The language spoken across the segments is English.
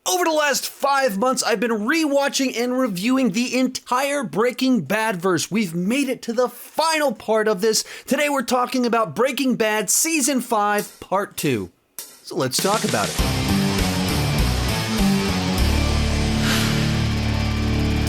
Over the last 5 months, I've been rewatching and reviewing the entire Breaking Bad verse. We've made it to the final part of this. Today we're talking about Breaking Bad Season 5, Part 2. So let's talk about it.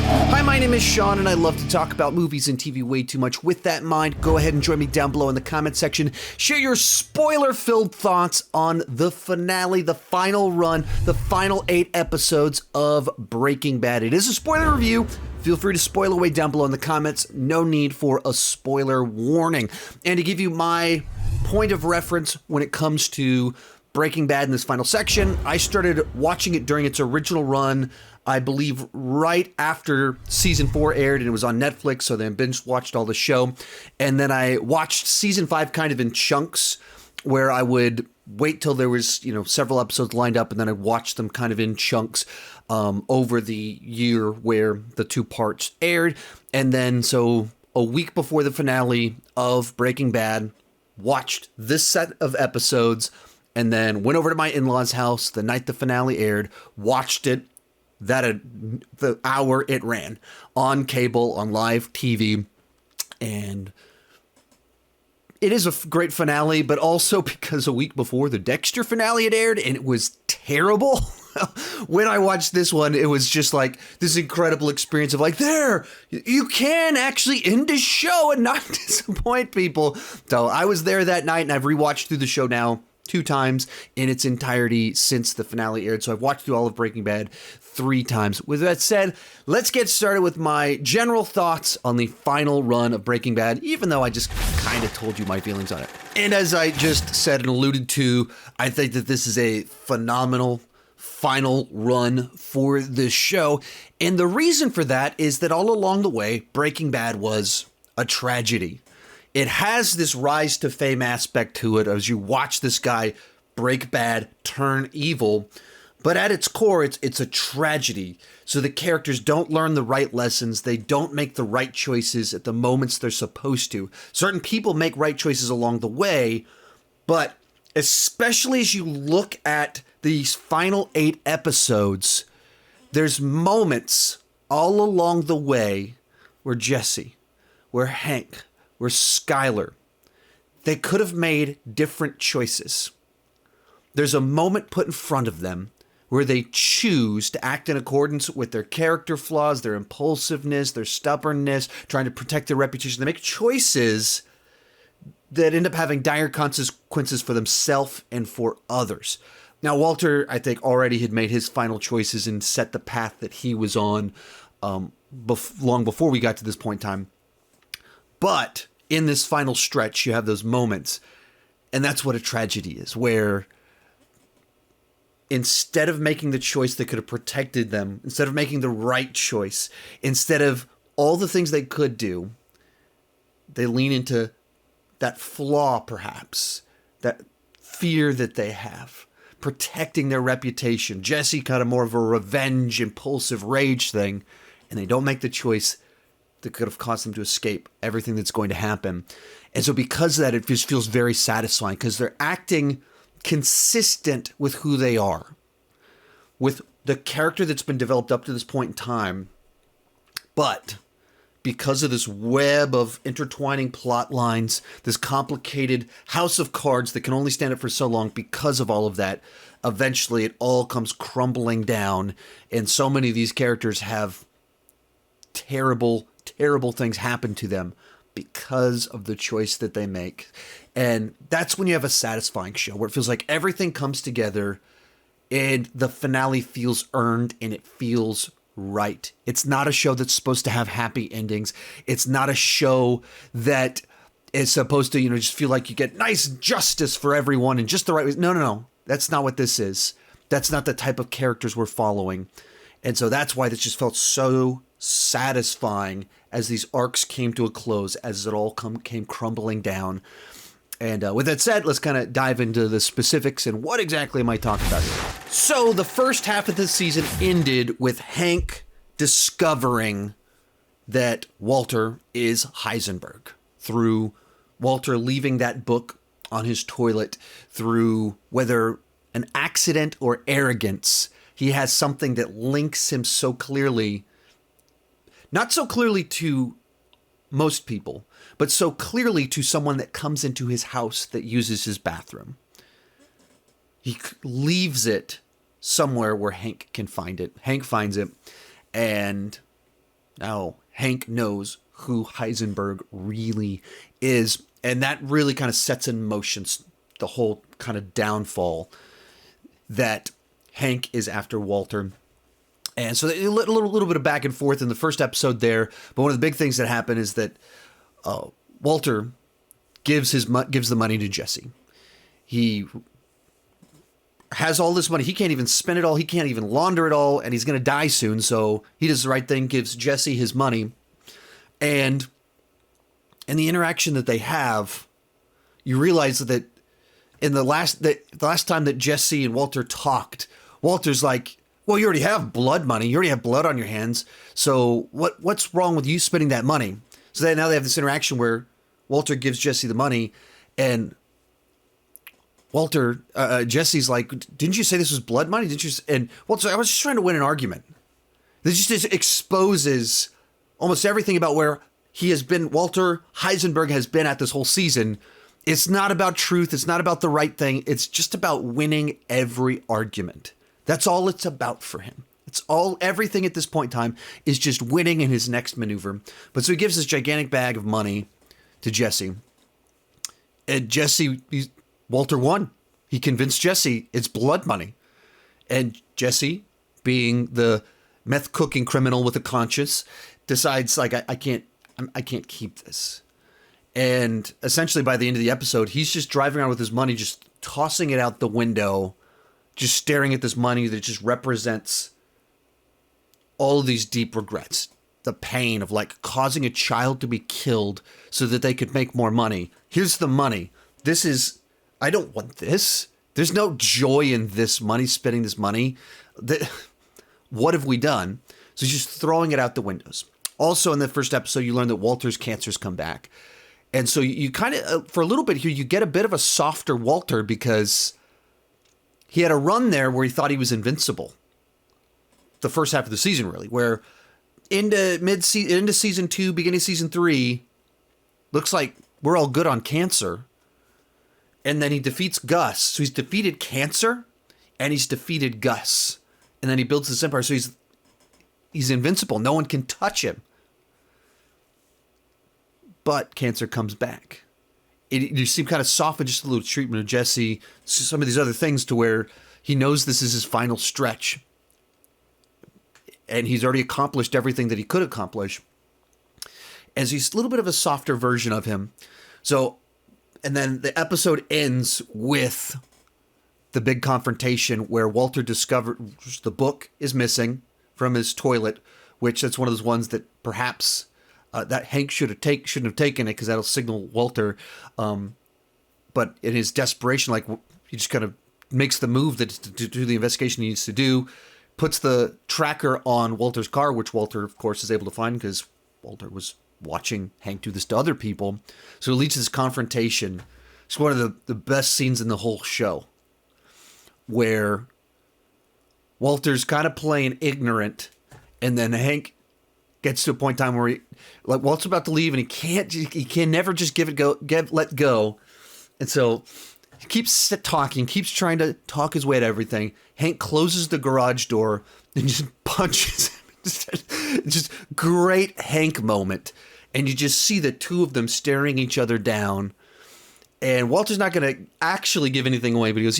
Hi, my name is Sean, and I love to talk about movies and TV way too much. With that in mind, go ahead and join me down below in the comment section. Share your spoiler-filled thoughts on the finale, the final run, the final 8 episodes of Breaking Bad. It is a spoiler review. Feel free to spoil away down below in the comments. No need for a spoiler warning. And to give you my point of reference when it comes to Breaking Bad in this final section, I started watching it during its original run, I believe right after season 4 aired, and it was on Netflix, so then binge watched all the show. And then I watched season 5 kind of in chunks, where I would wait till there was, several episodes lined up, and then I'd watch them kind of in chunks over the year where the 2 parts aired. And then so a week before the finale of Breaking Bad, watched this set of episodes, and then went over to my in-laws' house the night the finale aired, watched it, the hour it ran on cable, on live TV. And it is a great finale, but also because a week before the Dexter finale had aired and it was terrible. When I watched this one, it was just like this incredible experience of like, you can actually end a show and not disappoint people. So I was there that night, and I've rewatched through the show now 2 times in its entirety since the finale aired. So I've watched through all of Breaking Bad 3 times. With that said, let's get started with my general thoughts on the final run of Breaking Bad, even though I just kind of told you my feelings on it. And as I just said and alluded to, I think that this is a phenomenal final run for this show. And the reason for that is that all along the way, Breaking Bad was a tragedy. It has this rise to fame aspect to it as you watch this guy break bad, turn evil. But at its core, it's a tragedy. So the characters don't learn the right lessons. They don't make the right choices at the moments they're supposed to. Certain people make right choices along the way, but especially as you look at these final 8 episodes, there's moments all along the way where Jesse, where Hank, where Skyler, they could have made different choices. There's a moment put in front of them where they choose to act in accordance with their character flaws, their impulsiveness, their stubbornness, trying to protect their reputation. They make choices that end up having dire consequences for themselves and for others. Now, Walter, I think, already had made his final choices and set the path that he was on long before we got to this point in time. But in this final stretch, you have those moments, and that's what a tragedy is, where instead of making the choice that could have protected them, instead of making the right choice, instead of all the things they could do, they lean into that flaw, perhaps, that fear that they have, protecting their reputation. Jesse kind of more of a revenge, impulsive rage thing, and they don't make the choice that could have caused them to escape everything that's going to happen. And so because of that, it just feels very satisfying because they're acting consistent with who they are, with the character that's been developed up to this point in time. But because of this web of intertwining plot lines, this complicated house of cards that can only stand up for so long, because of all of that, eventually it all comes crumbling down. And so many of these characters have terrible things happen to them because of the choice that they make. And that's when you have a satisfying show where it feels like everything comes together and the finale feels earned and it feels right. It's not a show that's supposed to have happy endings. It's not a show that is supposed to, just feel like you get nice justice for everyone and just the right way. No. That's not what this is. That's not the type of characters we're following. And so that's why this just felt so satisfying as these arcs came to a close, as it all came crumbling down. And with that said, let's kind of dive into the specifics and what exactly am I talking about here. So the first half of the season ended with Hank discovering that Walter is Heisenberg through Walter leaving that book on his toilet, through whether an accident or arrogance he has something that links him so clearly, not so clearly to most people, but so clearly to someone that comes into his house that uses his bathroom. He leaves it somewhere where Hank can find it. Hank finds it, and now Hank knows who Heisenberg really is. And that really kind of sets in motion the whole kind of downfall that Hank is after Walter. And so a little bit of back and forth in the first episode there. But one of the big things that happen is that Walter gives the money to Jesse. He has all this money. He can't even spend it all. He can't even launder it all. And he's going to die soon. So he does the right thing, gives Jesse his money. And in the interaction that they have, you realize that in the last time that Jesse and Walter talked, Walter's like, well, you already have blood money. You already have blood on your hands. So what's wrong with you spending that money? So now they have this interaction where Walter gives Jesse the money, and Jesse's like, didn't you say this was blood money? Didn't you? And Walter's like, I was just trying to win an argument. This just exposes almost everything about where he has been, Walter Heisenberg has been at this whole season. It's not about truth. It's not about the right thing. It's just about winning every argument. That's all it's about for him. Everything at this point in time is just winning in his next maneuver. But so he gives this gigantic bag of money to Jesse. And Walter won. He convinced Jesse it's blood money. And Jesse, being the meth cooking criminal with a conscience, decides like, I can't keep this. And essentially by the end of the episode, he's just driving around with his money, just tossing it out the window, just staring at this money that just represents all of these deep regrets, the pain of like causing a child to be killed so that they could make more money. Here's the money. I don't want this. There's no joy in this money, spending this money. What have we done? So he's just throwing it out the windows. Also in the first episode, you learn that Walter's cancer's come back. And so you kind of, for a little bit here, you get a bit of a softer Walter because he had a run there where he thought he was invincible. The first half of the season, really, where into season 2, beginning of season 3, looks like we're all good on cancer. And then he defeats Gus. So he's defeated cancer and he's defeated Gus. And then he builds this empire. So he's invincible. No one can touch him. But cancer comes back. You seem kind of softened, just a little treatment of Jesse, some of these other things to where he knows this is his final stretch. And he's already accomplished everything that he could accomplish. And so he's a little bit of a softer version of him. So, and then the episode ends with the big confrontation where Walter discovers the book is missing from his toilet, which that's one of those ones that perhaps that Hank shouldn't have taken it because that'll signal Walter. But in his desperation, like he just kind of makes the move to do the investigation he needs to do, puts the tracker on Walter's car, which Walter, of course, is able to find because Walter was watching Hank do this to other people. So it leads to this confrontation. It's one of the best scenes in the whole show where Walter's kind of playing ignorant, and then Hank gets to a point in time where Walter's about to leave and he can never just let go. And so he keeps talking, keeps trying to talk his way to everything. Hank closes the garage door and just punches him. Just great Hank moment. And you just see the two of them staring each other down. And Walter's not going to actually give anything away, but he goes,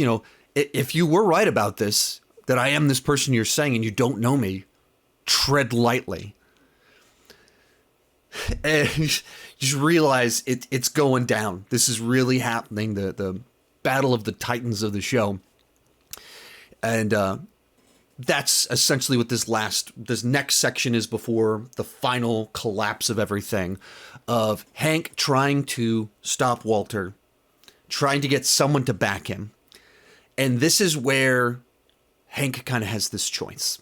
if you were right about this, that I am this person you're saying and you don't know me, tread lightly. And you just realize it's going down. This is really happening. The battle of the titans of the show. And that's essentially what this next section is before the final collapse of everything, of Hank trying to stop Walter, trying to get someone to back him. And this is where Hank kind of has this choice.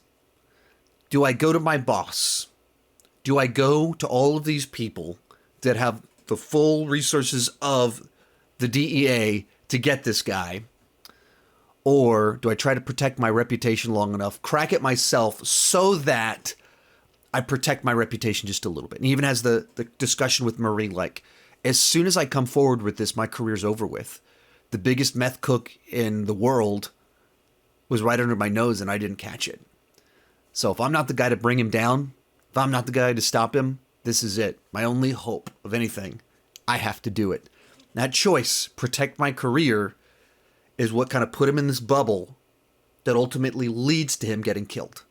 Do I go to my boss? Do I go to all of these people that have the full resources of the DEA to get this guy? Or do I try to protect my reputation long enough, crack it myself so that I protect my reputation just a little bit? And he even has the discussion with Marie, like, as soon as I come forward with this, my career's over with. The biggest meth cook in the world was right under my nose and I didn't catch it. So if I'm not the guy to bring him down, if I'm not the guy to stop him, this is it. My only hope of anything, I have to do it. That choice, protect my career, is what kind of put him in this bubble that ultimately leads to him getting killed.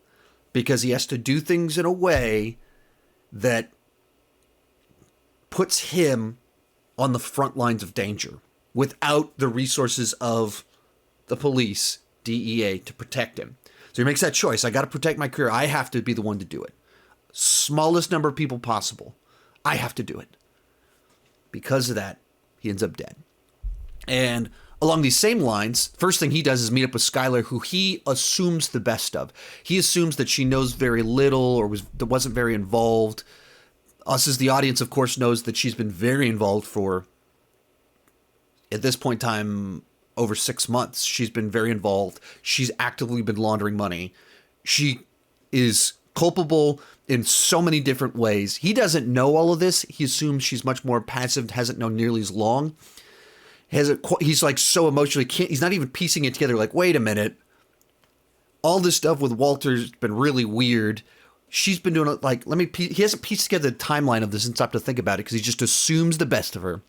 Because he has to do things in a way that puts him on the front lines of danger without the resources of the police, DEA, to protect him. So he makes that choice. I got to protect my career. I have to be the one to do it. Smallest number of people possible. I have to do it. Because of that, he ends up dead. And along these same lines, first thing he does is meet up with Skyler, who he assumes the best of. He assumes that she knows very little or wasn't very involved. Us as the audience, of course, knows that she's been very involved for, at this point in time, over 6 months. She's been very involved. She's actively been laundering money. She is culpable in so many different ways. He doesn't know all of this. He assumes she's much more passive, hasn't known nearly as long. He's like so emotionally, he's not even piecing it together. Like, wait a minute. All this stuff with Walter's been really weird. She's been doing it like, he hasn't pieced together the timeline of this and stopped to think about it because he just assumes the best of her.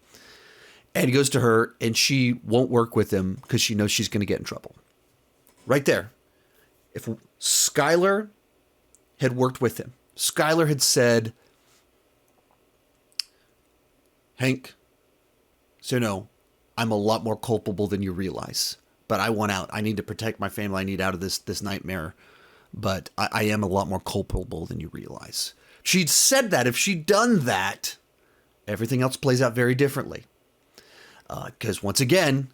And he goes to her and she won't work with him because she knows she's going to get in trouble. Right there. If Skyler had worked with him, Skyler had said, Hank, so no, I'm a lot more culpable than you realize, but I want out. I need to protect my family. I need out of this nightmare, but I am a lot more culpable than you realize. She'd said that. If she'd done that, everything else plays out very differently. Because once again,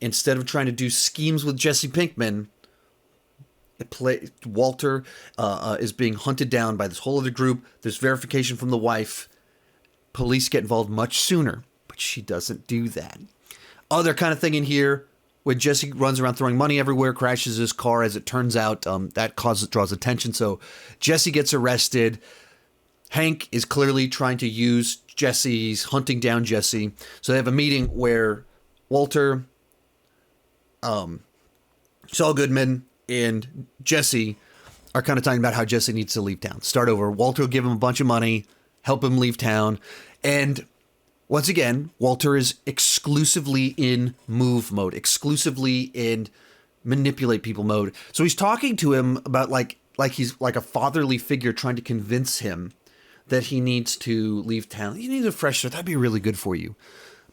instead of trying to do schemes with Jesse Pinkman, Walter is being hunted down by this whole other group. There's verification from the wife. Police get involved much sooner. She doesn't do that. Other kind of thing in here, when Jesse runs around throwing money everywhere, crashes his car, as it turns out, that draws attention. So Jesse gets arrested. Hank is clearly trying to use Jesse's hunting down Jesse. So they have a meeting where Walter, Saul Goodman, and Jesse are kind of talking about how Jesse needs to leave town. Start over. Walter will give him a bunch of money, help him leave town, and once again, Walter is exclusively in move mode, exclusively in manipulate people mode. So he's talking to him about like he's like a fatherly figure trying to convince him that he needs to leave town. You need a fresh start. That'd be really good for you.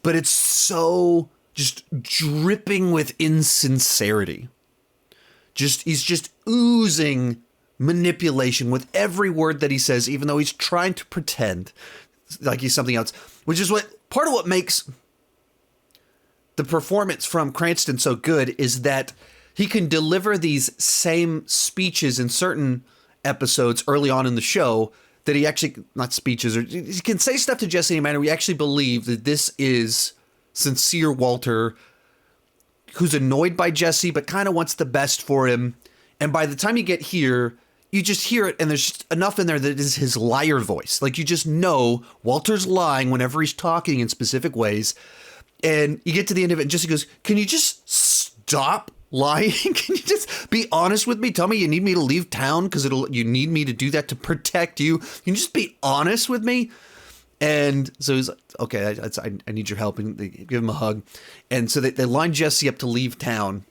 But it's so just dripping with insincerity. He's just oozing manipulation with every word that he says, even though he's trying to pretend like he's something else, which is part of what makes the performance from Cranston so good is that he can deliver these same speeches in certain episodes early on in the show that he actually, not speeches, or he can say stuff to Jesse in a manner we actually believe that this is sincere Walter who's annoyed by Jesse but kind of wants the best for him. And by the time you get here, you just hear it, and there's just enough in there that is his liar voice. Like, you just know Walter's lying whenever he's talking in specific ways. And you get to the end of it, and Jesse goes, can you just stop lying? Can you just be honest with me? Tell me you need me to leave town because you need me to do that to protect you. Can you just be honest with me? And so he's like, okay, I need your help. And they give him a hug. And so they line Jesse up to leave town.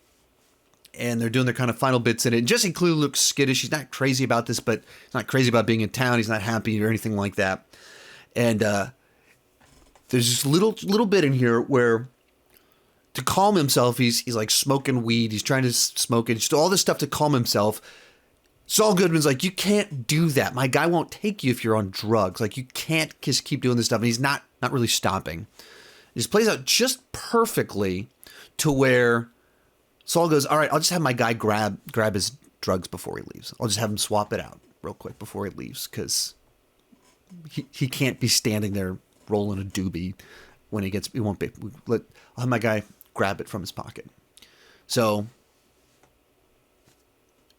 And they're doing their kind of final bits in it. And Jesse clearly looks skittish. He's not crazy about this, but he's not crazy about being in town. He's not happy or anything like that. And there's this little bit in here where, to calm himself, he's like smoking weed. He's trying to smoke it. Just all this stuff to calm himself. Saul Goodman's like, you can't do that. My guy won't take you if you're on drugs. Like, you can't just keep doing this stuff. And he's not really stopping. It just plays out just perfectly to where Saul goes, all right, I'll just have my guy grab his drugs before he leaves. I'll just have him swap it out real quick before he leaves because he can't be standing there rolling a doobie when he won't be. I'll have my guy grab it from his pocket. So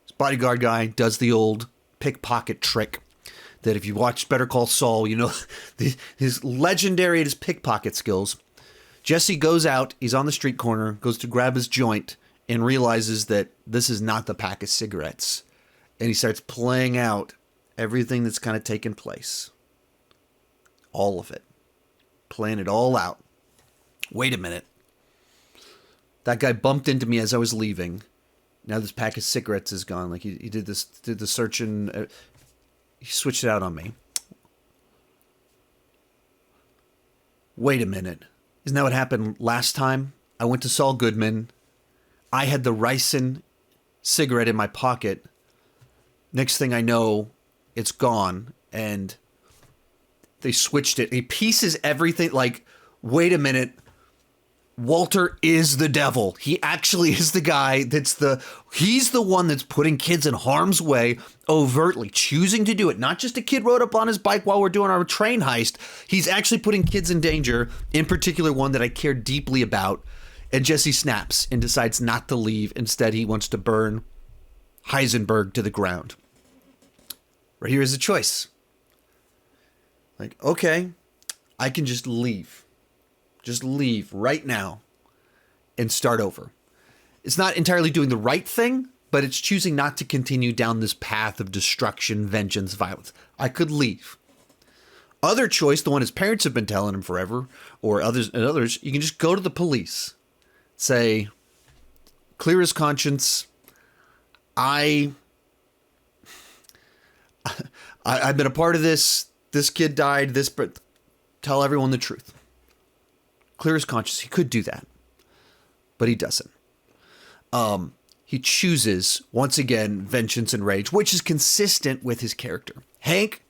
his bodyguard guy does the old pickpocket trick that if you watch Better Call Saul, you know his legendary at his pickpocket skills. Jesse goes out, he's on the street corner, goes to grab his joint, and realizes that this is not the pack of cigarettes. And he starts playing out everything that's kind of taken place. All of it. Playing it all out. Wait a minute. That guy bumped into me as I was leaving. Now this pack of cigarettes is gone. Like he did the search and he switched it out on me. Wait a minute. Isn't that what happened last time? I went to Saul Goodman. I had the ricin cigarette in my pocket. Next thing I know, it's gone. And they switched it. He pieces everything. Like, wait a minute. Walter is the devil. He actually is the guy he's the one that's putting kids in harm's way overtly, choosing to do it. Not just a kid rode up on his bike while we're doing our train heist. He's actually putting kids in danger, in particular one that I care deeply about. And Jesse snaps and decides not to leave. Instead, he wants to burn Heisenberg to the ground. Right here is a choice. Like, okay, I can just leave. Just leave right now and start over. It's not entirely doing the right thing, but it's choosing not to continue down this path of destruction, vengeance, violence. I could leave. Other choice, the one his parents have been telling him forever, or others, you can just go to the police. Say, clear his conscience. I've been a part of this. This kid died. But tell everyone the truth. Clear his conscience. He could do that, but he doesn't. He chooses, once again, vengeance and rage, which is consistent with his character. Hank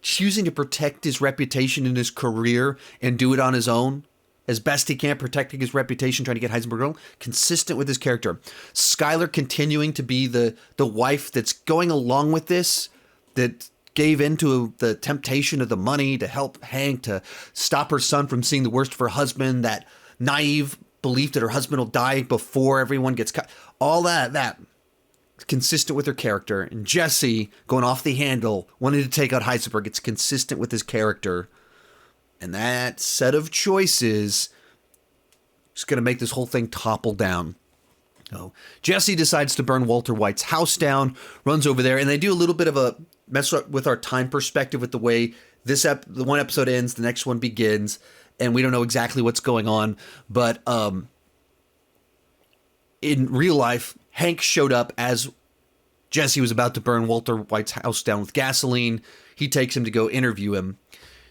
choosing to protect his reputation in his career and do it on his own, as best he can, protecting his reputation, trying to get Heisenberg on, consistent with his character. Skyler continuing to be the wife that's going along with this, that gave into the temptation of the money to help Hank, to stop her son from seeing the worst of her husband, that naive belief that her husband will die before everyone gets cut. All that consistent with her character. And Jesse going off the handle, wanting to take out Heisenberg, it's consistent with his character. And that set of choices is going to make this whole thing topple down. So Jesse decides to burn Walter White's house down, runs over there, and they do a little bit of a mess up with our time perspective with the way the one episode ends, the next one begins, and we don't know exactly what's going on. But in real life, Hank showed up as Jesse was about to burn Walter White's house down with gasoline. He takes him to go interview him.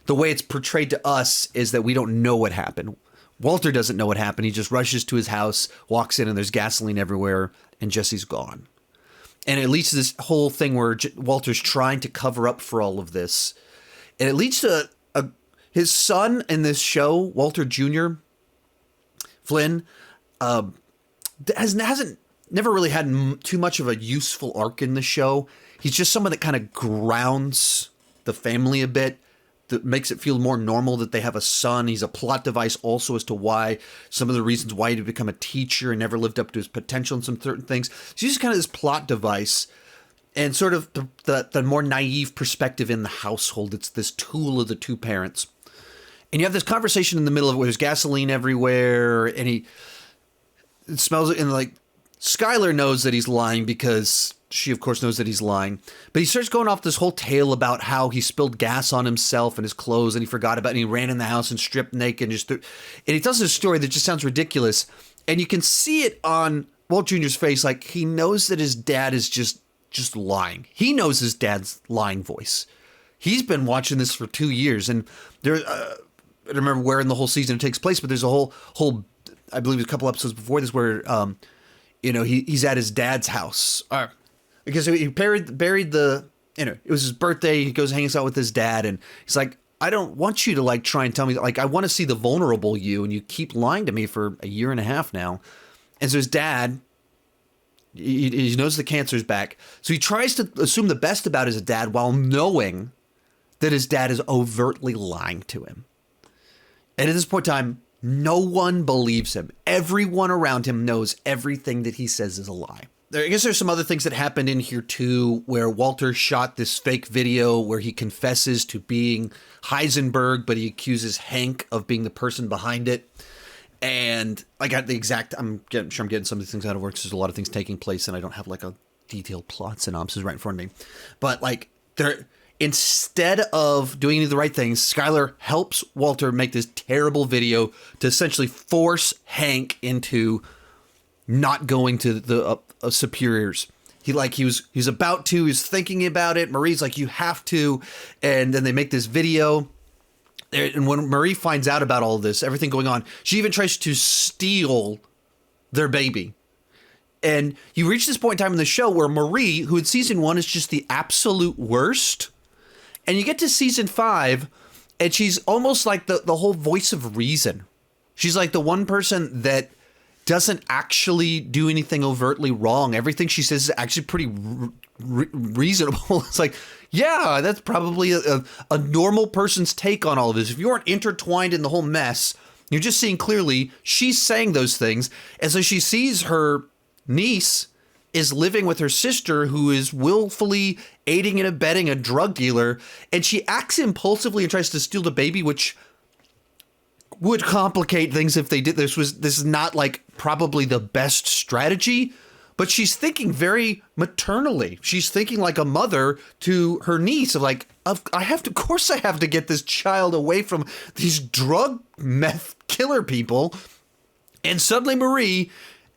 The way it's portrayed to us is that we don't know what happened. Walter doesn't know what happened. He just rushes to his house, walks in, and there's gasoline everywhere, and Jesse's gone. And it leads to this whole thing where Walter's trying to cover up for all of this. And it leads to his son in this show, Walter Jr., Flynn, hasn't never really had too much of a useful arc in the show. He's just someone that kind of grounds the family a bit, that makes it feel more normal that they have a son. He's a plot device also as to why some of the reasons why he had become a teacher and never lived up to his potential in some certain things. So he's just kind of this plot device and sort of the more naive perspective in the household. It's this tool of the two parents. And you have this conversation in the middle of it where there's gasoline everywhere and it smells it, and like Skyler knows that he's lying because she, of course, knows that he's lying. But he starts going off this whole tale about how he spilled gas on himself and his clothes, and he forgot about it, and he ran in the house and stripped naked. And he tells this story that just sounds ridiculous. And you can see it on Walt Jr.'s face, like he knows that his dad is just lying. He knows his dad's lying voice. He's been watching this for 2 years. And there, I don't remember where in the whole season it takes place, but there's a whole I believe a couple episodes before this where, he's at his dad's house. Because he buried the, it was his birthday. He goes hangs out with his dad, and he's like, I don't want you to like try and tell me, like, I want to see the vulnerable you, and you keep lying to me for 1.5 years now. And so his dad, he knows the cancer's back. So he tries to assume the best about his dad while knowing that his dad is overtly lying to him. And at this point in time, No one believes him. Everyone around him knows everything that he says is a lie. I guess there's some other things that happened in here too, where Walter shot this fake video where he confesses to being Heisenberg, but he accuses Hank of being the person behind it. And I got the exact, I'm sure I'm getting some of these things out of work. There's a lot of things taking place and I don't have like a detailed plot synopsis right in front of me. But like instead of doing the right things, Skyler helps Walter make this terrible video to essentially force Hank into not going to the superiors. He was about to, he was thinking about it. Marie's like, you have to. And then they make this video. And when Marie finds out about all this, everything going on, she even tries to steal their baby. And you reach this point in time in the show where Marie, who in season 1 is just the absolute worst, and you get to season 5, and she's almost like the whole voice of reason. She's like the one person that doesn't actually do anything overtly wrong. Everything she says is actually pretty reasonable. It's like, yeah, that's probably a normal person's take on all of this. If you aren't intertwined in the whole mess, you're just seeing clearly she's saying those things. And so she sees her niece is living with her sister, who is willfully aiding and abetting a drug dealer. And she acts impulsively and tries to steal the baby, which would complicate things if they did. This is not like probably the best strategy, but she's thinking very maternally. She's thinking like a mother to her niece of like, of course I have to get this child away from these drug meth killer people. And suddenly Marie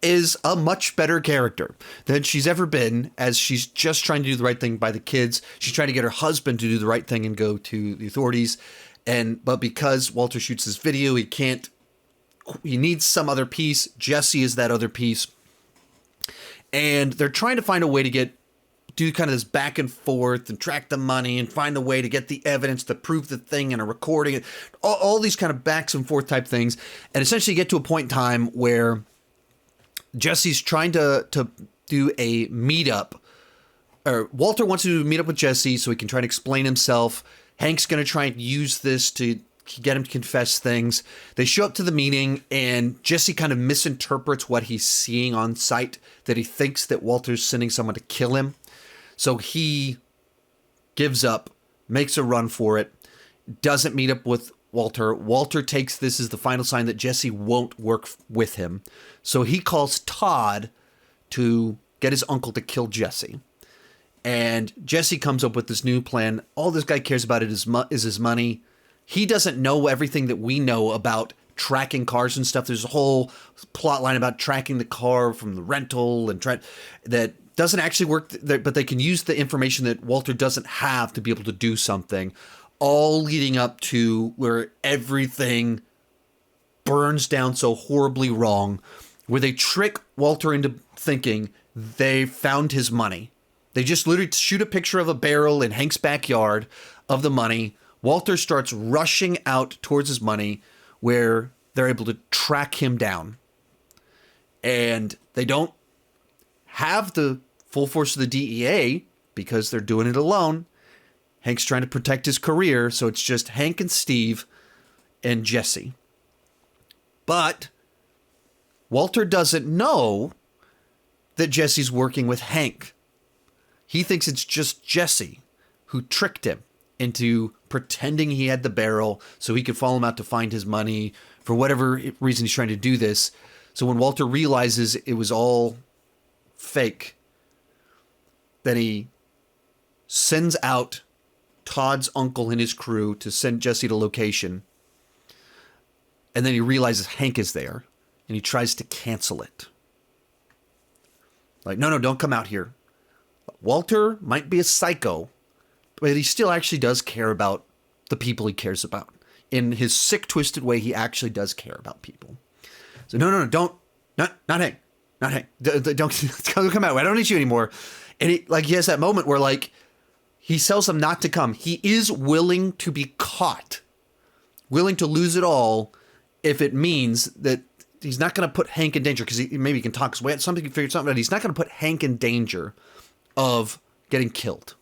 is a much better character than she's ever been, as she's just trying to do the right thing by the kids. She's trying to get her husband to do the right thing and go to the authorities. But because Walter shoots this video, he needs some other piece. Jesse is that other piece. And they're trying to find a way to do kind of this back and forth and track the money and find a way to get the evidence to prove the thing and a recording. All these kind of backs and forth type things. And essentially get to a point in time where Jesse's trying to do a meetup. Or Walter wants to do a meetup with Jesse so he can try to explain himself. Hank's going to try and use this to get him to confess things. They show up to the meeting and Jesse kind of misinterprets what he's seeing on site, that he thinks that Walter's sending someone to kill him. So he gives up, makes a run for it, doesn't meet up with Walter. Walter takes this as the final sign that Jesse won't work with him. So he calls Todd to get his uncle to kill Jesse. And Jesse comes up with this new plan. All this guy cares about is his money. He doesn't know everything that we know about tracking cars and stuff. There's a whole plot line about tracking the car from the rental and that doesn't actually work, but they can use the information that Walter doesn't have to be able to do something, all leading up to where everything burns down so horribly wrong, where they trick Walter into thinking they found his money. They just literally shoot a picture of a barrel in Hank's backyard of the money. Walter starts rushing out towards his money, where they're able to track him down. And they don't have the full force of the DEA because they're doing it alone. Hank's trying to protect his career, so it's just Hank and Steve and Jesse. But Walter doesn't know that Jesse's working with Hank. He thinks it's just Jesse who tricked him into pretending he had the barrel so he could follow him out to find his money for whatever reason he's trying to do this. So when Walter realizes it was all fake, then he sends out Todd's uncle and his crew to send Jesse to location. And then he realizes Hank is there and he tries to cancel it. Like, no, don't come out here. Walter might be a psycho, but he still actually does care about the people he cares about. In his sick, twisted way, he actually does care about people. So no, not Hank. Don't come out. I don't need you anymore. And he has that moment where he tells them not to come. He is willing to be caught, willing to lose it all if it means that he's not going to put Hank in danger, because maybe he can talk his way out. Something he can figure something out. He's not going to put Hank in danger of getting killed.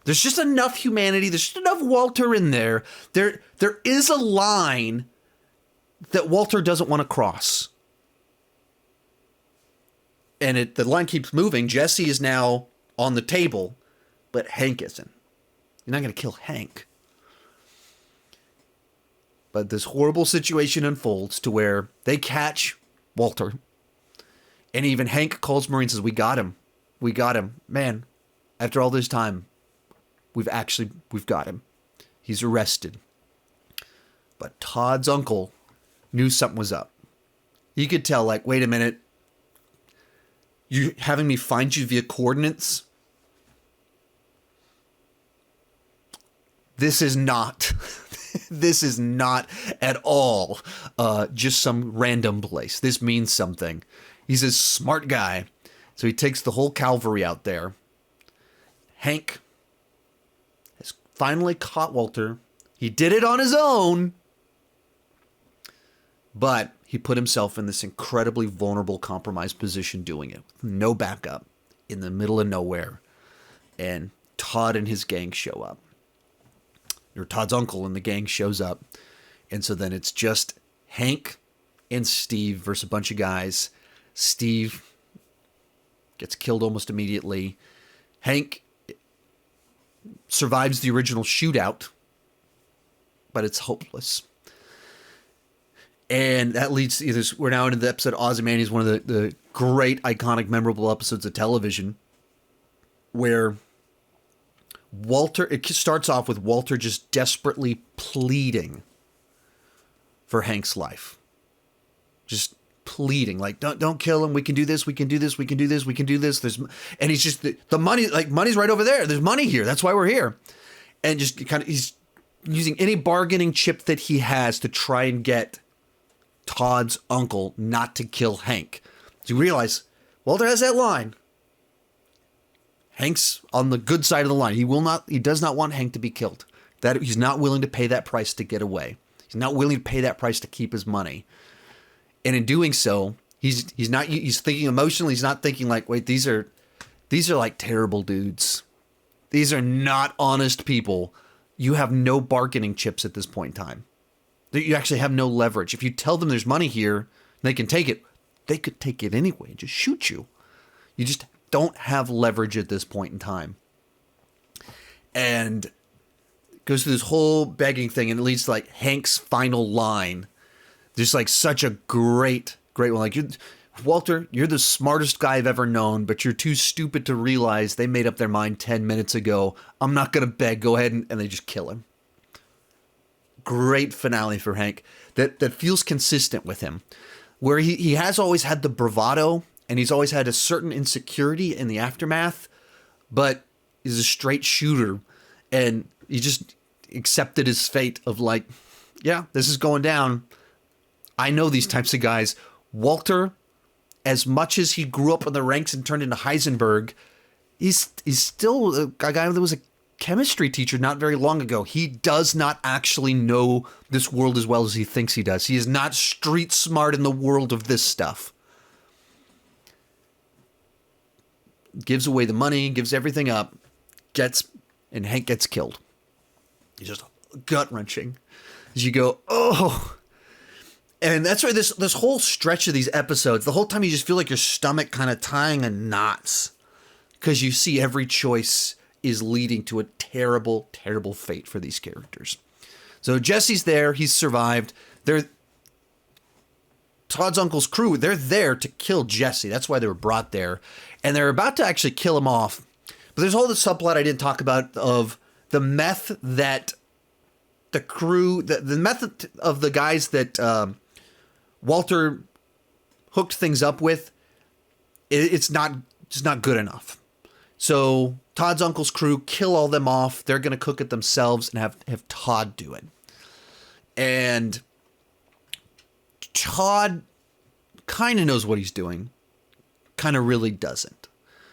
There's just enough humanity. There's just enough Walter in there. There is a line that Walter doesn't want to cross. And the line keeps moving. Jesse is now on the table, but Hank isn't. You're not going to kill Hank. But this horrible situation unfolds to where they catch Walter. And even Hank calls Marie and says, we got him. We got him. Man, after all this time, we've got him. He's arrested. But Todd's uncle knew something was up. He could tell, like, wait a minute. You having me find you via coordinates? This is not at all just some random place. This means something. He's a smart guy. So he takes the whole cavalry out there. Hank has finally caught Walter. He did it on his own. But he put himself in this incredibly vulnerable, compromised position doing it. No backup. In the middle of nowhere. And Todd and his gang show up. Or Todd's uncle and the gang shows up. And so then it's just Hank and Steve versus a bunch of guys. Steve gets killed almost immediately. Hank survives the original shootout, but it's hopeless. And that leads to this. We're now into the episode Ozymandias, one of the great, iconic, memorable episodes of television, where it starts off with Walter just desperately pleading for Hank's life. Just pleading, like, don't kill him. We can do this. We can do this. We can do this. We can do this. And he's just the money, like, money's right over there. There's money here. That's why we're here. And just he's using any bargaining chip that he has to try and get Todd's uncle not to kill Hank. So you realize Walter has that line. Hank's on the good side of the line. He does not want Hank to be killed. That he's not willing to pay that price to get away. He's not willing to pay that price to keep his money. And in doing so, he's thinking emotionally. He's not thinking like, wait, these are like terrible dudes. These are not honest people. You have no bargaining chips at this point in time. You actually have no leverage. If you tell them there's money here, they can take it. They could take it anyway and just shoot you. You just don't have leverage at this point in time. And it goes through this whole begging thing, and it leads to like Hank's final line. Just like such a great one. Like, Walter, you're the smartest guy I've ever known, but you're too stupid to realize they made up their mind 10 minutes ago. I'm not going to beg. Go ahead. And they just kill him. Great finale for Hank that feels consistent with him, where he has always had the bravado and he's always had a certain insecurity in the aftermath, but he's a straight shooter and he just accepted his fate of like, yeah, this is going down. I know these types of guys. Walter, as much as he grew up in the ranks and turned into Heisenberg, he's still a guy that was a chemistry teacher not very long ago. He does not actually know this world as well as he thinks he does. He is not street smart in the world of this stuff. Gives away the money, gives everything up, and Hank gets killed. He's just gut-wrenching. As you go, oh. And that's why this whole stretch of these episodes, the whole time you just feel like your stomach kind of tying in knots. Because you see every choice is leading to a terrible, terrible fate for these characters. So Jesse's there. He's survived. Todd's uncle's crew, they're there to kill Jesse. That's why they were brought there. And they're about to actually kill him off. But there's all this subplot I didn't talk about of the meth that the crew, the method of the guys that Walter hooked things up with, it's not good enough. So Todd's uncle's crew kill all them off. They're going to cook it themselves and have Todd do it. And Todd kind of knows what he's doing, kind of really doesn't.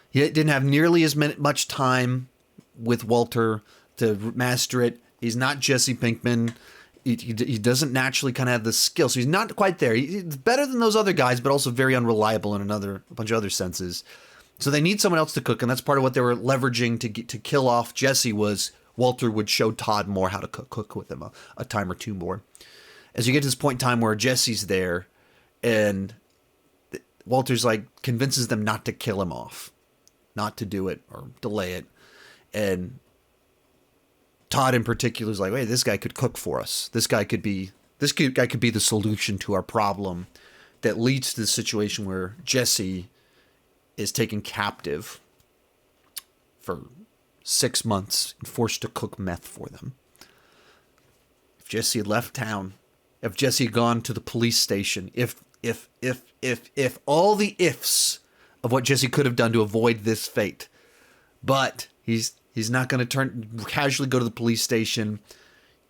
He didn't have nearly as much time with Walter to master it. He's not Jesse Pinkman. He doesn't naturally kind of have the skill. So he's not quite there. He's better than those other guys, but also very unreliable in a bunch of other senses. So they need someone else to cook, and that's part of what they were leveraging to kill off Jesse was Walter would show Todd more how to cook with him a time or two more. as you get to this point in time where Jesse's there, and Walter's like convinces them not to kill him off, not to do it or delay it. And Todd in particular is like, wait, this guy could cook for us. This guy could be the solution to our problem that leads to the situation where Jesse is taken captive for 6 months and forced to cook meth for them. If Jesse had left town, if Jesse had gone to the police station, if all the ifs of what Jesse could have done to avoid this fate, but he's not going to casually go to the police station.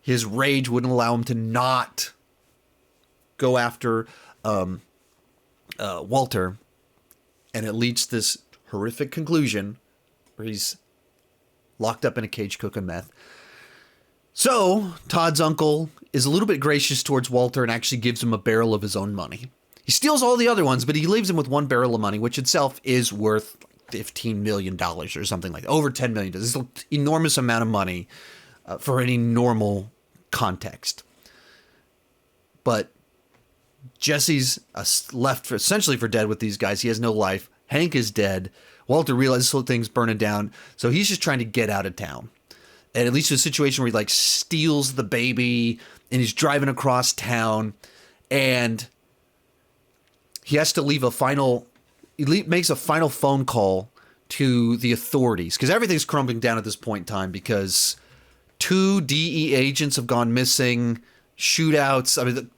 His rage wouldn't allow him to not go after Walter, and it leads to this horrific conclusion where he's locked up in a cage cooking meth. So Todd's uncle is a little bit gracious towards Walter and actually gives him a barrel of his own money. He steals all the other ones, but he leaves him with one barrel of money, which itself is worth $15 million or something like that. Over $10 million. This is an enormous amount of money for any normal context. But Jesse's left essentially for dead with these guys. He has no life. Hank is dead. Walter realizes this whole thing's burning down. So he's just trying to get out of town. And it leads to a situation where he like steals the baby and he's driving across town, and he has to leave makes a final phone call to the authorities because everything's crumbling down at this point in time because 2 DE agents have gone missing, shootouts. I mean,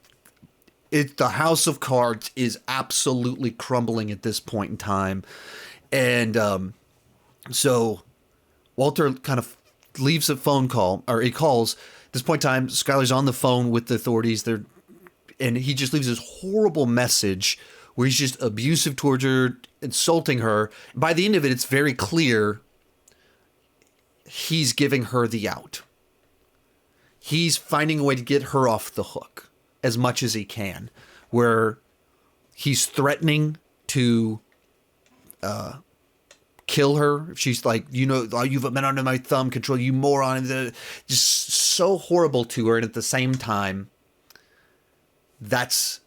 the house of cards is absolutely crumbling at this point in time. And so Walter kind of leaves a phone call, or he calls. At this point in time, Skyler's on the phone with the authorities. And he just leaves this horrible message where he's just abusive towards her, insulting her. By the end of it, it's very clear he's giving her the out. He's finding a way to get her off the hook as much as he can, where he's threatening to kill her. She's like, you've been under my thumb, control, you moron. Just so horrible to her. And at the same time, that's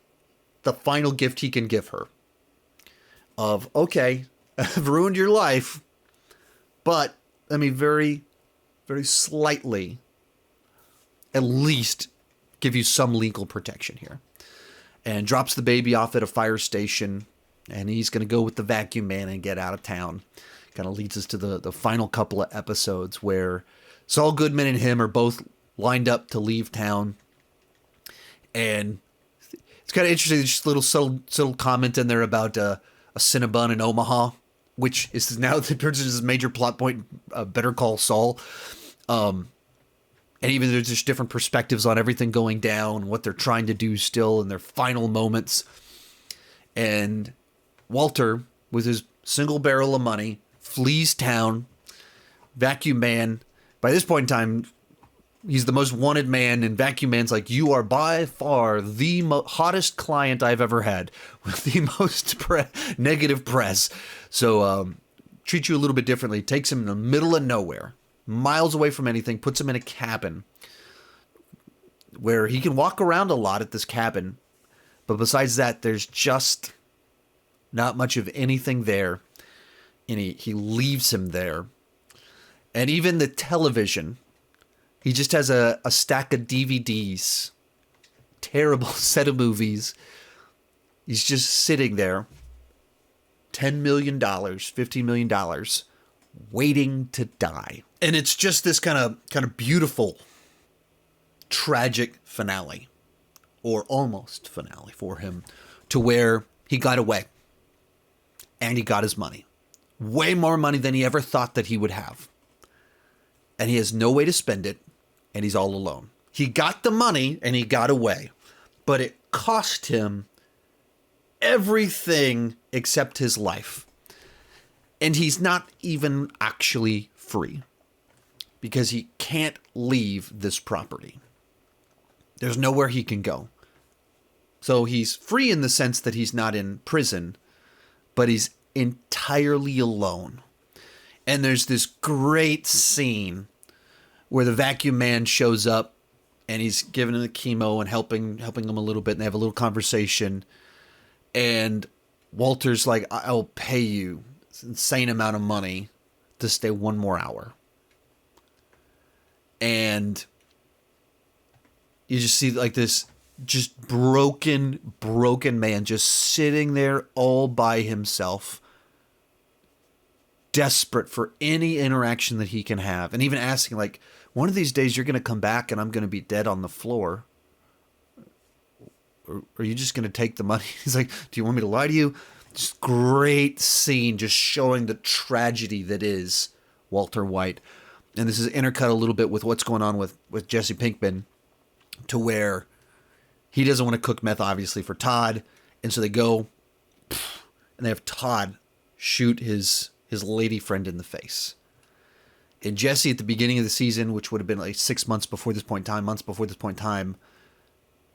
the final gift he can give her of, okay, I've ruined your life, but let me very, very slightly at least give you some legal protection here. And drops the baby off at a fire station, and he's going to go with the vacuum man and get out of town. Kind of leads us to the final couple of episodes where Saul Goodman and him are both lined up to leave town. And it's kind of interesting, just a little subtle comment in there about a Cinnabon in Omaha, which is now the person's major plot point, Better Call Saul. And even there's just different perspectives on everything going down, what they're trying to do still in their final moments. And Walter, with his single barrel of money, flees town. Vacuum Man, by this point in time, he's the most wanted man, and Vacuum Man's like, you are by far the hottest client I've ever had, with the most negative press. So treats you a little bit differently. Takes him in the middle of nowhere, miles away from anything, puts him in a cabin where he can walk around a lot at this cabin. But besides that, there's just not much of anything there. And he leaves him there. And even the television, he just has a stack of DVDs. Terrible set of movies. He's just sitting there. $10 million, $15 million, waiting to die. And it's just this kind of beautiful, tragic finale. Or almost finale for him. To where he got away. And he got his money. Way more money than he ever thought that he would have. And he has no way to spend it. And he's all alone. He got the money and he got away. But it cost him everything except his life. And he's not even actually free. Because he can't leave this property. There's nowhere he can go. So he's free in the sense that he's not in prison. But he's entirely alone. And there's this great scene where the vacuum man shows up and he's giving him the chemo and helping him a little bit, and they have a little conversation. And Walter's like, I'll pay you an insane amount of money to stay 1 more hour. And you just see like this just broken man just sitting there all by himself, desperate for any interaction that he can have, and even asking, like, one of these days you're going to come back and I'm going to be dead on the floor. Or are you just going to take the money? He's like, do you want me to lie to you? Just great scene, just showing the tragedy that is Walter White. And this is intercut a little bit with what's going on with Jesse Pinkman, to where he doesn't want to cook meth, obviously, for Todd. And so they go and they have Todd shoot his lady friend in the face. And Jesse, at the beginning of the season, which would have been like months before this point in time,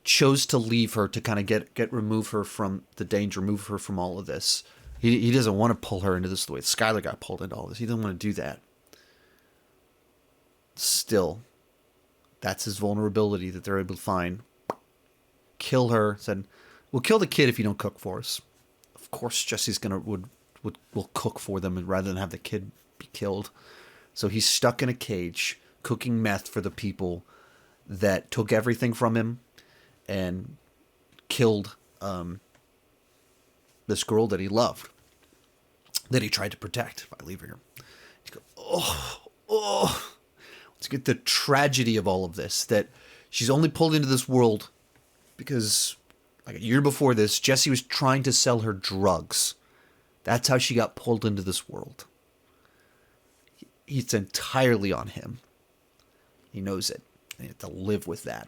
chose to leave her to kind of remove her from the danger, remove her from all of this. He doesn't want to pull her into this the way Skyler got pulled into all this. He doesn't want to do that. Still, that's his vulnerability that they're able to find. Kill her. Said, we'll kill the kid if you don't cook for us. Of course, Jesse's will cook for them rather than have the kid be killed. So he's stuck in a cage cooking meth for the people that took everything from him and killed this girl that he loved, that he tried to protect by leaving her. You go, let's get the tragedy of all of this, that she's only pulled into this world because like a year before this, Jesse was trying to sell her drugs. That's how she got pulled into this world. It's entirely on him. He knows it. And you have to live with that.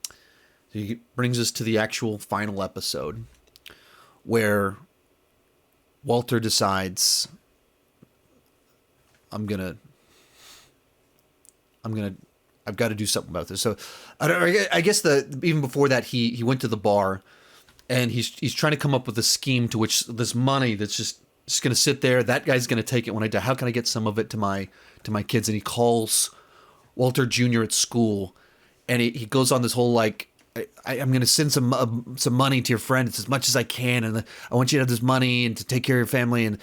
So he brings us to the actual final episode, where Walter decides, I've got to do something about this. So I guess even before that, he went to the bar, and he's trying to come up with a scheme to which this money that's just going to sit there. That guy's going to take it when I die. How can I get some of it to my kids? And he calls Walter Jr. at school, and he goes on this whole like, I'm going to send some money to your friend. It's as much as I can, and I want you to have this money and to take care of your family, and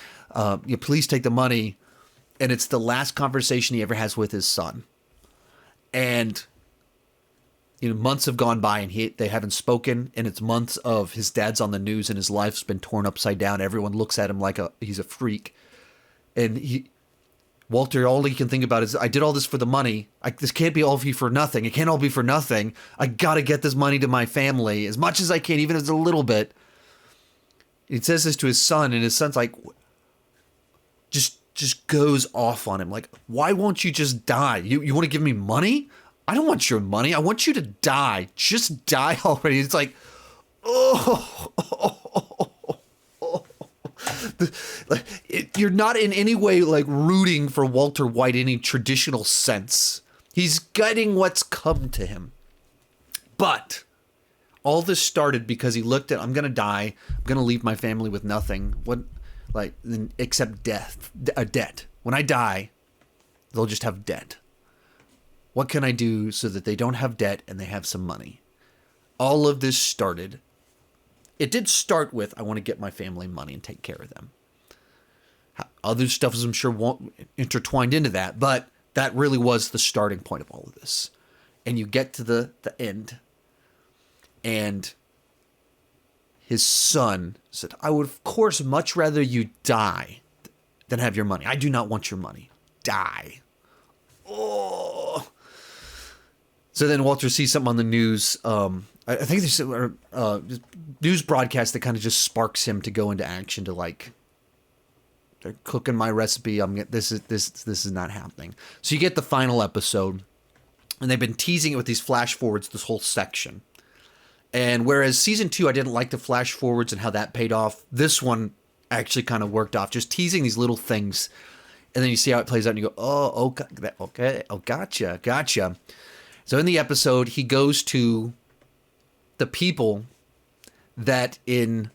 please take the money. And it's the last conversation he ever has with his son. And months have gone by, and they haven't spoken, and it's months of his dad's on the news, and his life's been torn upside down. Everyone looks at him like he's a freak, and Walter, all he can think about is, I did all this for the money. This can't be all for nothing. It can't all be for nothing. I got to get this money to my family as much as I can, even if it's a little bit. He says this to his son, and his son's like, just goes off on him. Like, why won't you just die? You want to give me money? I don't want your money. I want you to die. Just die already. It's like, you're not in any way like rooting for Walter White in any traditional sense. He's getting what's come to him. But all this started because he looked at, I'm going to die. I'm going to leave my family with nothing. Except a debt. When I die, they'll just have debt. What can I do so that they don't have debt and they have some money? All of this started. It did start with, I want to get my family money and take care of them. Other stuff is, I'm sure, intertwined into that, but that really was the starting point of all of this. And you get to the end, and his son said, I would, of course, much rather you die than have your money. I do not want your money. Die. Oh. So then Walter sees something on the news. I think there's a news broadcast that kind of just sparks him to go into action, to like, they're cooking my recipe. This is not happening. So you get the final episode, and they've been teasing it with these flash forwards this whole section. And whereas season 2, I didn't like the flash forwards and how that paid off, this one actually kind of worked off, just teasing these little things. And then you see how it plays out, and you go, okay, gotcha. So in the episode, he goes to the people that in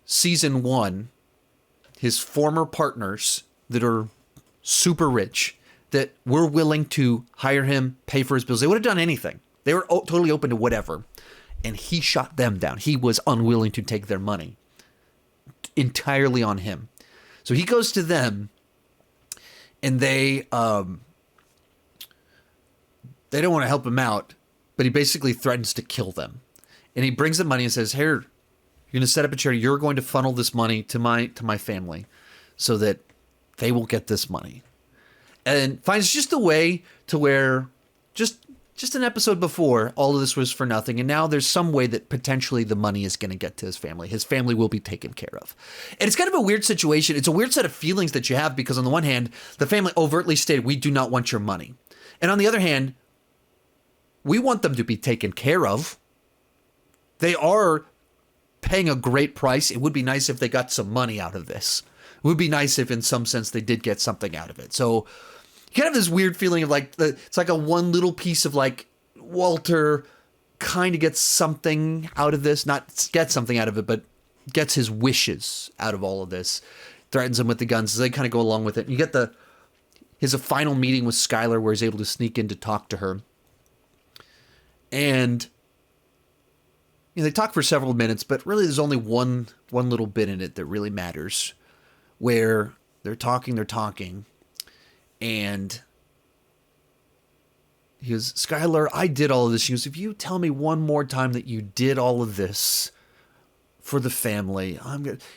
season 1, his former partners that are super rich, that were willing to hire him, pay for his bills. They would have done anything. They were totally open to whatever. And he shot them down. He was unwilling to take their money entirely on him. So he goes to them, and they don't want to help him out, but he basically threatens to kill them. And he brings them money and says, "Here, you're going to set up a charity. You're going to funnel this money to my family so that they will get this money." And finds just a way to where just an episode before, all of this was for nothing. And now there's some way that potentially the money is going to get to his family. His family will be taken care of. And it's kind of a weird situation. It's a weird set of feelings that you have because on the one hand, the family overtly stated, "We do not want your money." And on the other hand, we want them to be taken care of. They are paying a great price. It would be nice if they got some money out of this. It would be nice if in some sense they did get something out of it. So you kind of have this weird feeling of like, it's like a one little piece of like Walter kind of gets something out of this, not gets something out of it, but gets his wishes out of all of this, threatens him with the guns as they kind of go along with it. And you get his final meeting with Skyler where he's able to sneak in to talk to her. And they talk for several minutes, but really there's only one little bit in it that really matters where they're talking. And he goes, "Skyler, I did all of this." He goes, "If you tell me one more time that you did all of this for the family,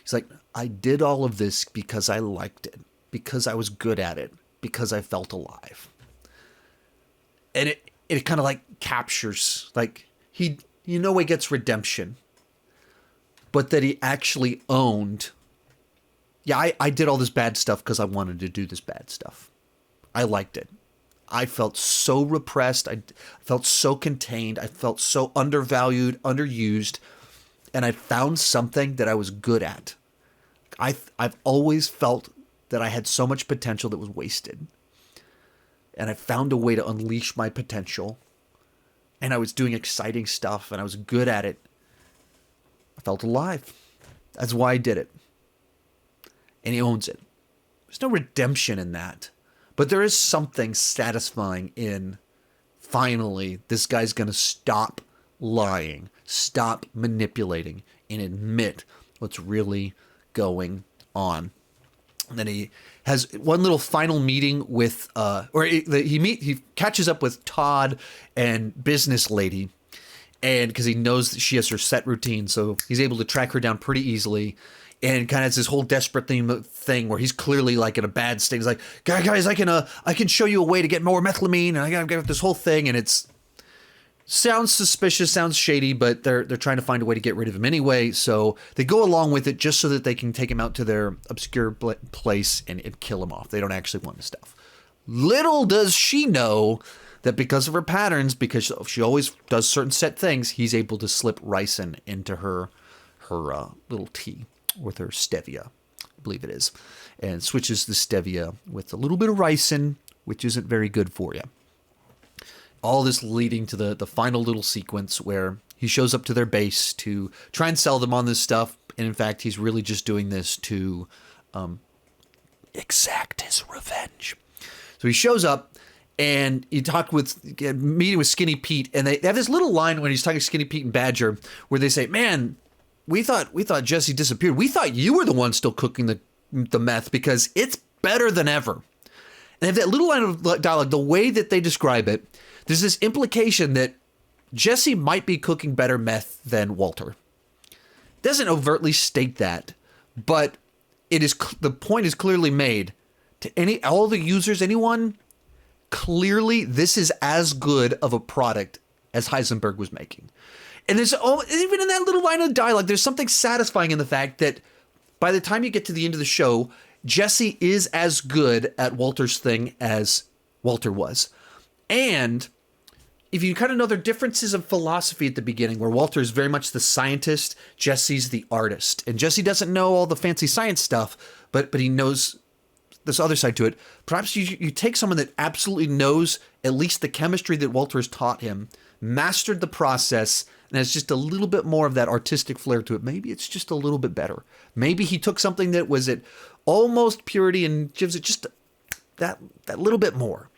He's like, "I did all of this because I liked it, because I was good at it, because I felt alive." And it kind of like captures, like he gets redemption, but that he actually owned, yeah, I did all this bad stuff because I wanted to do this bad stuff. I liked it. I felt so repressed. I felt so contained. I felt so undervalued, underused. And I found something that I was good at. I've always felt that I had so much potential that was wasted. And I found a way to unleash my potential. And I was doing exciting stuff and I was good at it. I felt alive. That's why I did it. And he owns it. There's no redemption in that. But there is something satisfying in, finally, this guy's going to stop lying, stop manipulating, and admit what's really going on. And then he has one little final meeting with, he catches up with Todd and business lady, and because he knows that she has her set routine, so he's able to track her down pretty easily. And kind of has this whole desperate thing where he's clearly like in a bad state. He's like, "Guys, I can show you a way to get more methylamine, and I got this whole thing." And sounds suspicious, sounds shady, but they're trying to find a way to get rid of him anyway. So they go along with it just so that they can take him out to their obscure place and kill him off. They don't actually want his stuff. Little does she know that because of her patterns, because she always does certain set things, he's able to slip ricin into her little tea with her stevia, I believe it is, and switches the stevia with a little bit of ricin, which isn't very good for you. All this leading to the final little sequence where he shows up to their base to try and sell them on this stuff. And in fact, he's really just doing this to exact his revenge. So he shows up and he meeting with Skinny Pete. And they have this little line when he's talking to Skinny Pete and Badger where they say, "Man, we thought Jesse disappeared. We thought you were the one still cooking the meth because it's better than ever." And they have that little line of dialogue, the way that they describe it, there's this implication that Jesse might be cooking better meth than Walter. Doesn't overtly state that, but the point is clearly made to all the users, anyone, clearly this is as good of a product as Heisenberg was making. And there's even in that little line of dialogue, there's something satisfying in the fact that by the time you get to the end of the show, Jesse is as good at Walter's thing as Walter was. And if you kind of know their differences of philosophy at the beginning, where Walter is very much the scientist, Jesse's the artist. And Jesse doesn't know all the fancy science stuff, but he knows this other side to it. Perhaps you take someone that absolutely knows at least the chemistry that Walter has taught him, mastered the process, and has just a little bit more of that artistic flair to it. Maybe it's just a little bit better. Maybe he took something that was at almost purity and gives it just that little bit more.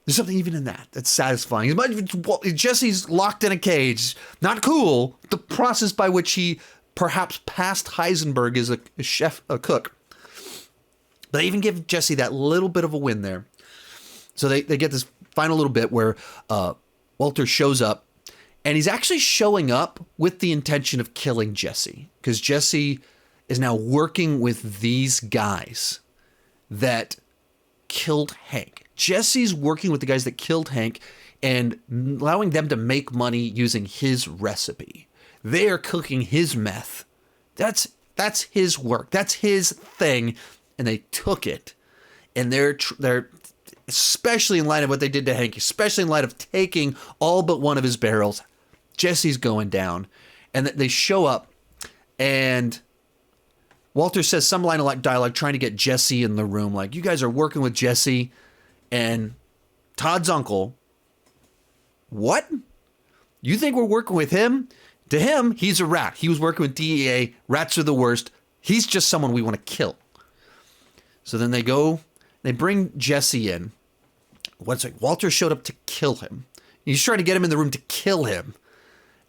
There's something even in that that's satisfying. Jesse's locked in a cage. Not cool. The process by which he perhaps passed Heisenberg as a cook. But they even give Jesse that little bit of a win there. So they get this final little bit where Walter shows up. And he's actually showing up with the intention of killing Jesse. Because Jesse is now working with these guys that killed Hank. Jesse's working with the guys that killed Hank and allowing them to make money using his recipe. They are cooking his meth. That's his work. That's his thing. And they took it. And they're especially in light of what they did to Hank, especially in light of taking all but one of his barrels, Jesse's going down. And they show up, and Walter says some line of dialogue trying to get Jesse in the room. Like, you guys are working with Jesse. And Todd's uncle, what? You think we're working with him? To him, he's a rat. He was working with DEA. Rats are the worst. He's just someone we want to kill. So then they bring Jesse in. Walter showed up to kill him. He's trying to get him in the room to kill him.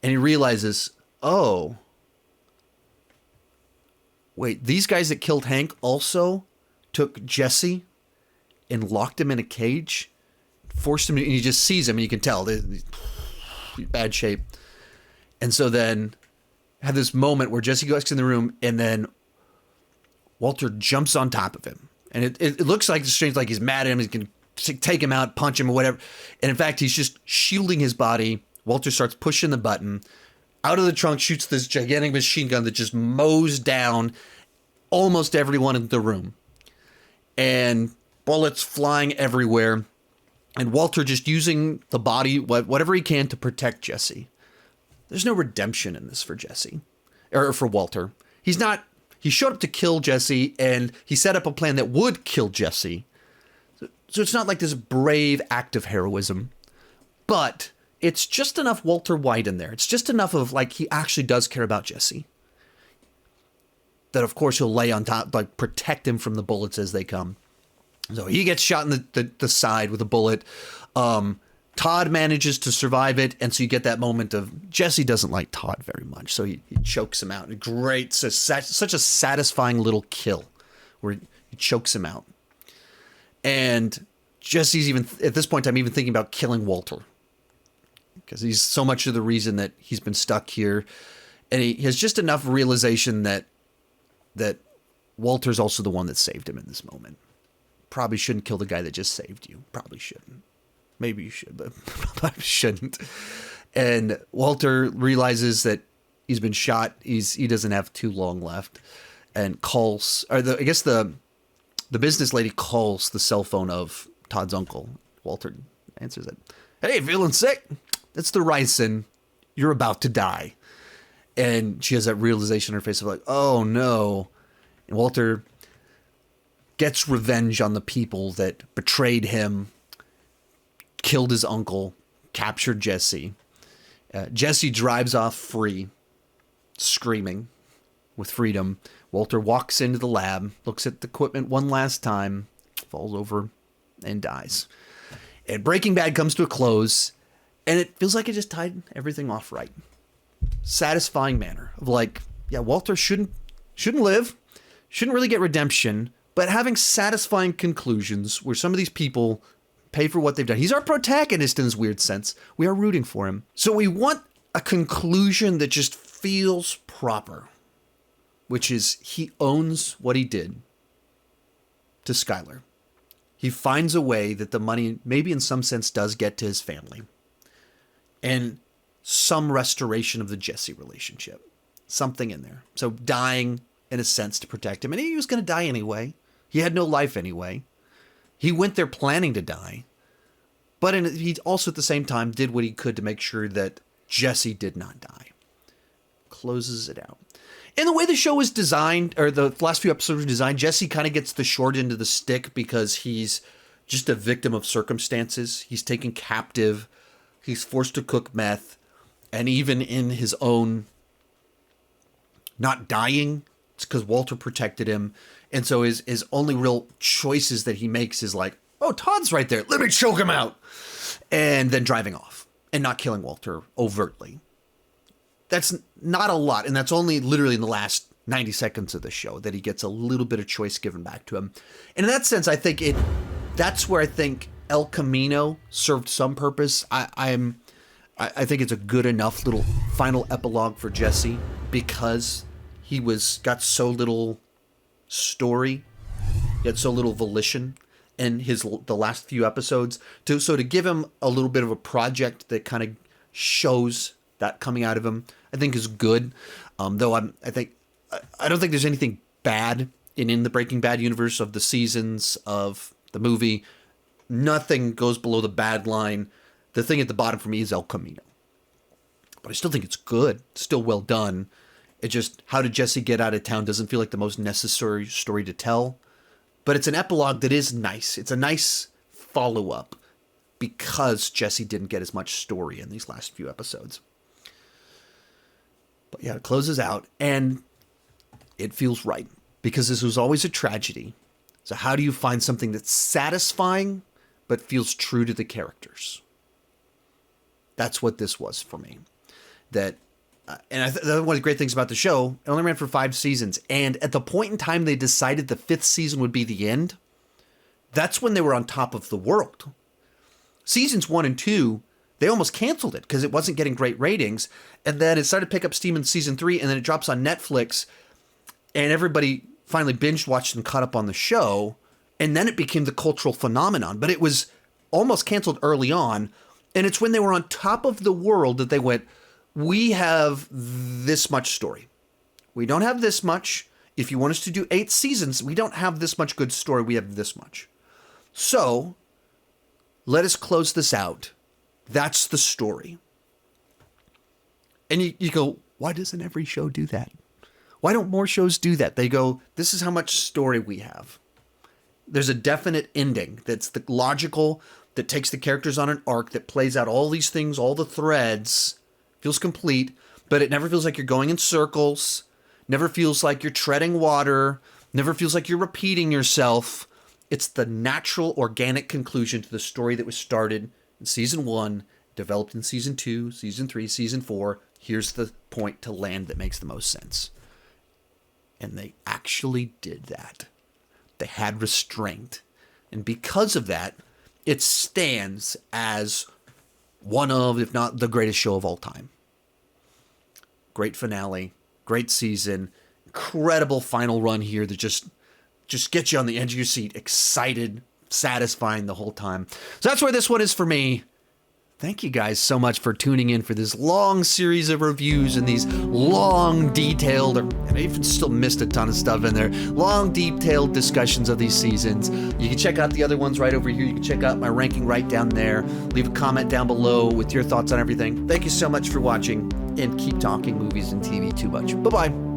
And he realizes, oh, wait, these guys that killed Hank also took Jesse and locked him in a cage, forced him to, and he just sees him and you can tell he's bad shape. And so then have this moment where Jesse goes in the room and then Walter jumps on top of him. And it looks like strange, like he's mad at him. He's going to take him out, punch him or whatever. And in fact, he's just shielding his body. Walter starts pushing the button. Out of the trunk shoots this gigantic machine gun that just mows down almost everyone in the room. And bullets flying everywhere. And Walter just using the body, whatever he can, to protect Jesse. There's no redemption in this for Jesse. Or for Walter. He showed up to kill Jesse, and he set up a plan that would kill Jesse. So it's not like this brave act of heroism. But it's just enough Walter White in there. It's just enough of, like, he actually does care about Jesse. That, of course, he'll lay on top, like, protect him from the bullets as they come. So he gets shot in the side with a bullet. Todd manages to survive it. And so you get that moment of Jesse doesn't like Todd very much. So he chokes him out. Great. Such a satisfying little kill where he chokes him out. And Jesse's even, at this point in time, even thinking about killing Walter. Because he's so much of the reason that he's been stuck here. And he has just enough realization that Walter's also the one that saved him in this moment. Probably shouldn't kill the guy that just saved you. Probably shouldn't. Maybe you should, but probably shouldn't. And Walter realizes that he's been shot. He doesn't have too long left, and calls. Or I guess the business lady calls the cell phone of Todd's uncle. Walter answers it. Hey, feeling sick? It's the ricin. You're about to die. And she has that realization on her face of like, oh no. And Walter gets revenge on the people that betrayed him, killed his uncle, captured Jesse. Jesse drives off free, screaming with freedom. Walter walks into the lab, looks at the equipment one last time, falls over, and dies. And Breaking Bad comes to a close, and it feels like it just tied everything off right. Satisfying manner of like, yeah, Walter shouldn't live, shouldn't really get redemption, but having satisfying conclusions where some of these people pay for what they've done. He's our protagonist in this weird sense. We are rooting for him. So we want a conclusion that just feels proper, which is he owns what he did to Skyler. He finds a way that the money maybe in some sense does get to his family. And some restoration of the Jesse relationship. Something in there. So dying in a sense to protect him. And he was going to die anyway. He had no life anyway. He went there planning to die. But he also at the same time did what he could to make sure that Jesse did not die. Closes it out. In the way the show is designed, or the last few episodes were designed, Jesse kind of gets the short end of the stick because he's just a victim of circumstances. He's taken captive. He's forced to cook meth. And even in his own not dying, It's because Walter protected him. And so his only real choices that he makes is like, oh, Todd's right there. Let me choke him out. And then driving off and not killing Walter overtly. That's not a lot. And that's only literally in the last 90 seconds of the show that he gets a little bit of choice given back to him. And in that sense, I think that's where I think El Camino served some purpose. I think it's a good enough little final epilogue for Jesse because he got so little story, he had so little volition in the last few episodes. So to give him a little bit of a project that kind of shows that coming out of him, I think is good. Though I don't think there's anything bad in the Breaking Bad universe of the seasons of the movie. Nothing goes below the bad line. The thing at the bottom for me is El Camino. But I still think it's good. Still well done. It just, how did Jesse get out of town doesn't feel like the most necessary story to tell. But it's an epilogue that is nice. It's a nice follow-up because Jesse didn't get as much story in these last few episodes. But yeah, it closes out and it feels right because this was always a tragedy. So how do you find something that's satisfying but feels true to the characters? That's what this was for me. One of the great things about the show, it only ran for 5 seasons. And at the point in time they decided the 5th season would be the end, that's when they were on top of the world. Seasons 1 and 2, they almost canceled it because it wasn't getting great ratings. And then it started to pick up steam in season 3, and then it drops on Netflix. And everybody finally binge watched and caught up on the show. And then it became the cultural phenomenon. But it was almost canceled early on. And it's when they were on top of the world that they went, we have this much story. We don't have this much. If you want us to do 8 seasons, we don't have this much good story. We have this much. So let us close this out. That's the story. And you go, why doesn't every show do that? Why don't more shows do that? They go, this is how much story we have. There's a definite ending that's the logical, that takes the characters on an arc, that plays out all these things, all the threads, feels complete, but it never feels like you're going in circles, never feels like you're treading water, never feels like you're repeating yourself. It's the natural, organic conclusion to the story that was started in season 1, developed in season 2, season 3, season 4. Here's the point to land that makes the most sense. And they actually did that. They had restraint. And because of that, it stands as one of, if not the greatest show of all time. Great finale, great season, incredible final run here that just gets you on the edge of your seat, excited, satisfying the whole time. So that's where this one is for me. Thank you guys so much for tuning in for this long series of reviews and these long, detailed, and I even still missed a ton of stuff in there, long, detailed discussions of these seasons. You can check out the other ones right over here. You can check out my ranking right down there. Leave a comment down below with your thoughts on everything. Thank you so much for watching, and keep talking movies and TV too much. Bye-bye.